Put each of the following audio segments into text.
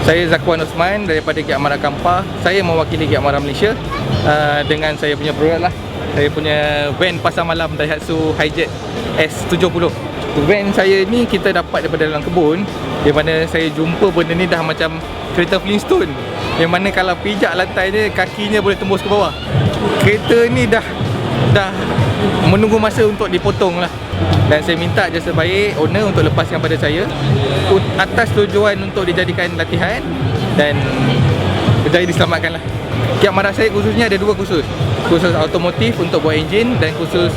Saya Zakwan Osman daripada Giat Mara Kampar. Saya mewakili Giat Mara Malaysia dengan saya punya produk lah. Saya punya van Pasar Malam Daihatsu Hijet S70. Van saya ni kita dapat daripada dalam kebun, di mana saya jumpa benda ni dah macam kereta Flintstone, yang mana kalau pijak lantai dia, kakinya boleh tembus ke bawah. Kereta ni dah menunggu masa untuk dipotong lah. Dan saya minta jasa baik owner untuk lepaskan pada saya atas tujuan untuk dijadikan latihan dan berjaya diselamatkan lah. Giat Mara saya khususnya ada dua khusus. Khusus automotif untuk buat enjin dan khusus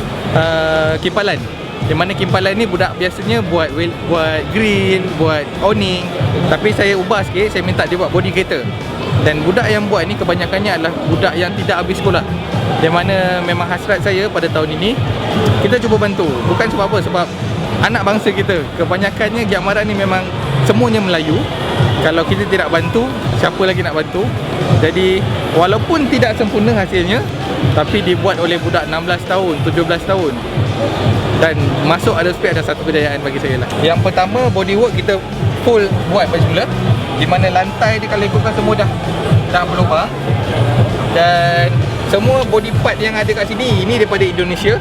kimpalan. Di mana kimpalan ni budak biasanya buat grill, buat awning. Tapi saya ubah sikit, saya minta dia buat body kereta. Dan budak yang buat ni kebanyakannya adalah budak yang tidak habis sekolah. Di mana memang hasrat saya pada tahun ini, kita cuba bantu. Bukan sebab apa, sebab anak bangsa kita, kebanyakannya Giat Mara ni memang semuanya Melayu. Kalau kita tidak bantu, siapa lagi nak bantu? Jadi walaupun tidak sempurna hasilnya, tapi dibuat oleh budak 16 tahun, 17 tahun. Dan masuk ada spek ada satu kejayaan bagi saya lah. Yang pertama, bodywork kita full buat pada semula, di mana lantai dia kalau ikutkan semua dah berlubang. Dan semua body part yang ada kat sini, ini daripada Indonesia.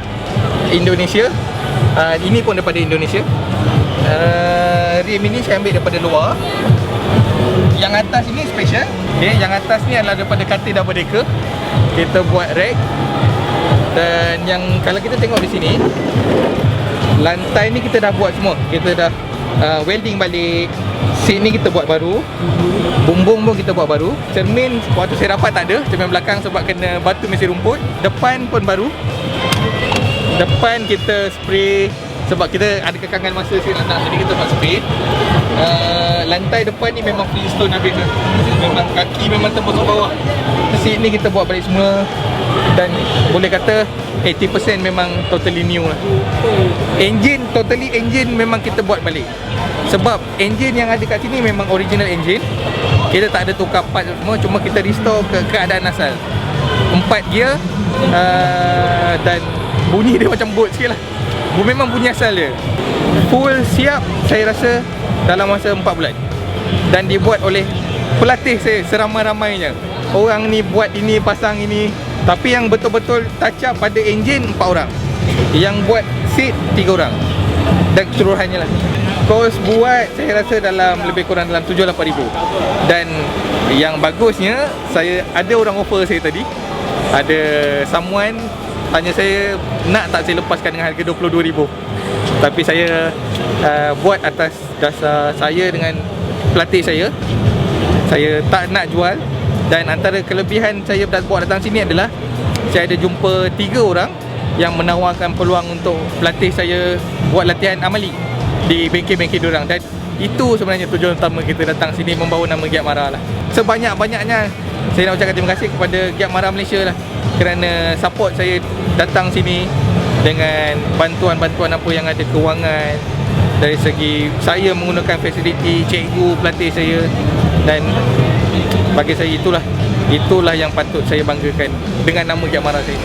Ini pun daripada Indonesia. Rim ini saya ambil daripada luar. Yang atas ini special. Okay, yang atas ni adalah daripada katil double decker. Kita buat rack. Dan yang kalau kita tengok di sini, lantai ni kita dah buat semua. Kita dah welding balik. Seat ni kita buat baru. Bumbung pun kita buat baru. Cermin waktu saya dapat tak ada. Cermin belakang sebab kena batu mesin rumput. Depan pun baru. Depan kita spray sebab kita ada kekangan masa sikit nak, jadi kita buat spray. Lantai depan ni memang Flintstone habis lah. Memang kaki memang tembus ke bawah. Seat ni kita buat balik semua. Dan boleh kata 80% memang totally new lah. Engine memang kita buat balik. Sebab engine yang ada kat sini memang original engine. Kita tak ada tukar part semua, cuma kita restore ke keadaan asal. 4 gear dan bunyi dia macam boat sikit lah. Memang bunyi asal dia. Full siap saya rasa dalam masa 4 bulan. Dan dibuat oleh pelatih saya seramai-ramainya. Orang ni buat ini, pasang ini. Tapi yang betul-betul touch up pada enjin 4 orang. Yang buat seat 3 orang. Dan keseluruhannya lah. Kos buat saya rasa dalam lebih kurang dalam 7-8 ribu. Dan yang bagusnya, saya ada orang offer saya tadi. Ada someone tanya saya nak tak saya lepaskan dengan harga 22,000. Tapi saya buat atas dasar saya dengan pelatih saya. Saya tak nak jual. Dan antara kelebihan saya buat datang sini adalah saya ada jumpa 3 orang yang menawarkan peluang untuk pelatih saya buat latihan amali di bengkel-bengkel diorang. Dan itu sebenarnya tujuan utama kita datang sini, membawa nama Giat Mara lah. Sebanyak-banyaknya saya nak ucapkan terima kasih kepada Giat Mara Malaysia lah, kerana support saya datang sini dengan bantuan-bantuan apa yang ada, kewangan, dari segi saya menggunakan fasiliti cikgu, pelatih saya. Dan bagi saya itulah yang patut saya banggakan dengan nama Giat Mara saya.